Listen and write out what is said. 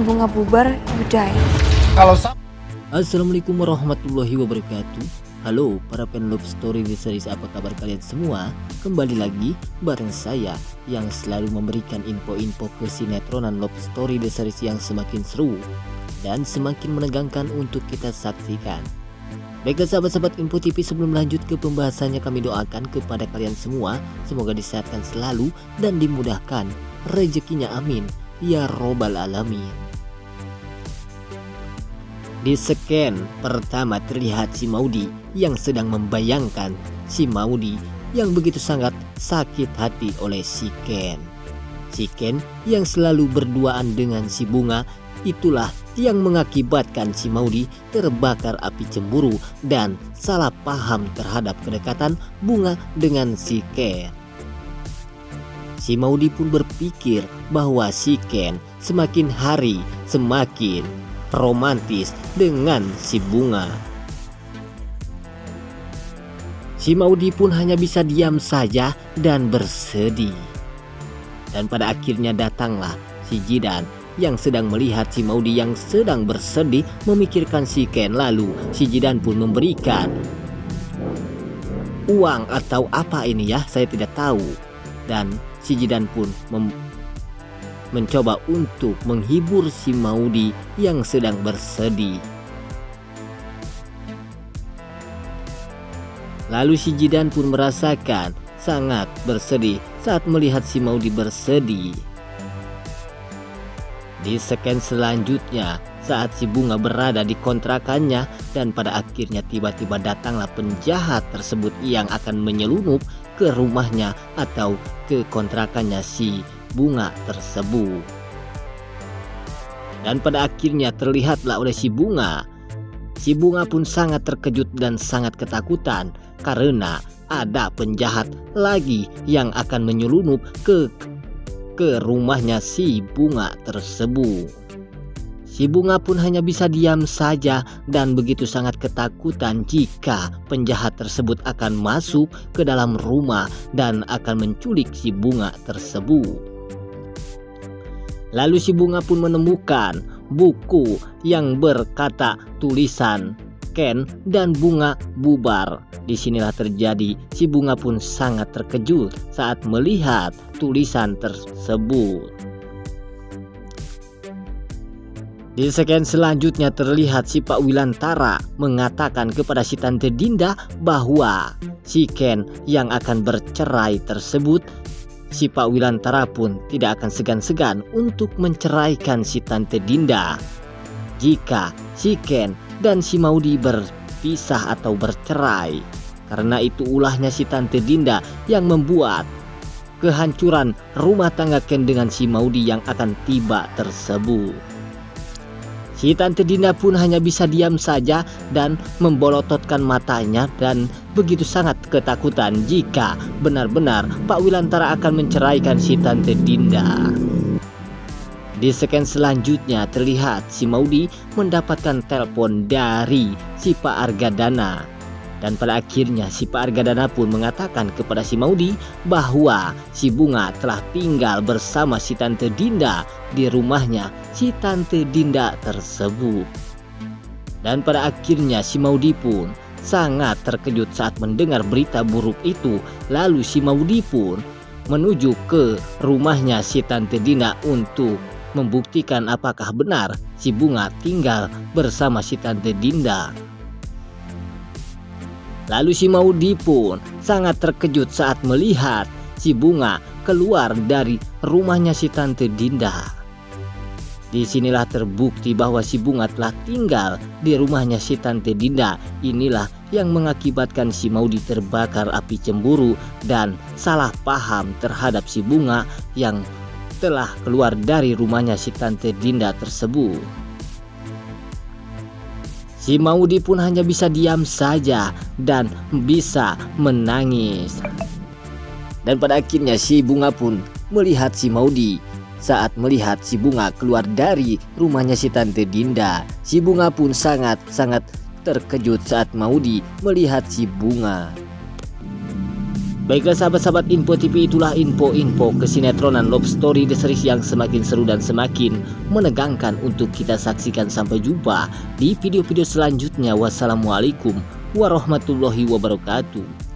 dan Bunga bubar, Budaya. Kalau Assalamualaikum warahmatullahi wabarakatuh. Halo para fan love story the series, apa kabar kalian semua? Kembali lagi bareng saya yang selalu memberikan info-info kesinetроnan love story the series yang semakin seru dan semakin menegangkan untuk kita saksikan. Baiklah sahabat-sahabat Info TV, sebelum lanjut ke pembahasannya, kami doakan kepada kalian semua semoga disehatkan selalu dan dimudahkan rezekinya, amin ya robbal alamin. Di scan pertama terlihat si Maudy yang sedang membayangkan si Maudy yang begitu sangat sakit hati oleh si Ken. Si Ken yang selalu berduaan dengan si Bunga, itulah yang mengakibatkan si Maudy terbakar api cemburu dan salah paham terhadap kedekatan Bunga dengan si Ken. Si Maudy pun berpikir bahwa si Ken semakin hari semakin romantis dengan si Bunga. Si Maudy pun hanya bisa diam saja dan bersedih. Dan pada akhirnya datanglah si Jidan yang sedang melihat si Maudy yang sedang bersedih memikirkan si Ken. Lalu si Jidan pun memberikan uang atau apa ini ya, saya tidak tahu. Dan si Jidan pun mencoba untuk menghibur si Maudy yang sedang bersedih. Lalu si Jidan pun merasakan sangat bersedih saat melihat si Maudy bersedih. Di scan selanjutnya saat si Bunga berada di kontrakannya dan pada akhirnya tiba-tiba datanglah penjahat tersebut yang akan menyelundup ke rumahnya atau ke kontrakannya si Bunga tersebut. Dan pada akhirnya terlihatlah oleh si Bunga. Si Bunga pun sangat terkejut dan sangat ketakutan karena ada penjahat lagi yang akan menyelundup ke rumahnya si Bunga tersebut. Si Bunga pun hanya bisa diam saja dan begitu sangat ketakutan jika penjahat tersebut akan masuk ke dalam rumah dan akan menculik si Bunga tersebut. Lalu si Bunga pun menemukan buku yang berkata tulisan Ken dan Bunga bubar. Disinilah terjadi si Bunga pun sangat terkejut saat melihat tulisan tersebut. Di scan selanjutnya terlihat si Pak Wilantara mengatakan kepada si Tante Dinda bahwa si Ken yang akan bercerai tersebut, si Pak Wilantara pun tidak akan segan-segan untuk menceraikan si Tante Dinda jika si Ken dan si Maudy berpisah atau bercerai. Karena itu ulahnya si Tante Dinda yang membuat kehancuran rumah tangga Ken dengan si Maudy yang akan tiba tersebut. Si Tante Dinda pun hanya bisa diam saja dan membolototkan matanya dan begitu sangat ketakutan jika benar-benar Pak Wilantara akan menceraikan si Tante Dinda. Di scan selanjutnya terlihat si Maudy mendapatkan telepon dari si Pak Argadana. Dan pada akhirnya si Pak Argadana pun mengatakan kepada si Maudy bahwa si Bunga telah tinggal bersama si Tante Dinda di rumahnya si Tante Dinda tersebut. Dan pada akhirnya si Maudy pun sangat terkejut saat mendengar berita buruk itu. Lalu si Maudy pun menuju ke rumahnya si Tante Dinda untuk membuktikan apakah benar si Bunga tinggal bersama si Tante Dinda. Lalu si Maudy pun sangat terkejut saat melihat si Bunga keluar dari rumahnya si Tante Dinda. Disinilah terbukti bahwa si Bunga telah tinggal di rumahnya si Tante Dinda. Inilah yang mengakibatkan si Maudy terbakar api cemburu dan salah paham terhadap si Bunga yang telah keluar dari rumahnya si Tante Dinda tersebut. Si Maudy pun hanya bisa diam saja dan bisa menangis. Dan pada akhirnya si Bunga pun melihat si Maudy saat melihat si Bunga keluar dari rumahnya si Tante Dinda. Si Bunga pun sangat terkejut saat Maudy melihat si Bunga. Baiklah sahabat-sahabat Info TV, itulah info-info kesinetроnan Love Story The Series yang semakin seru dan semakin menegangkan untuk kita saksikan. Sampai jumpa di video-video selanjutnya. Wassalamualaikum warahmatullahi wabarakatuh.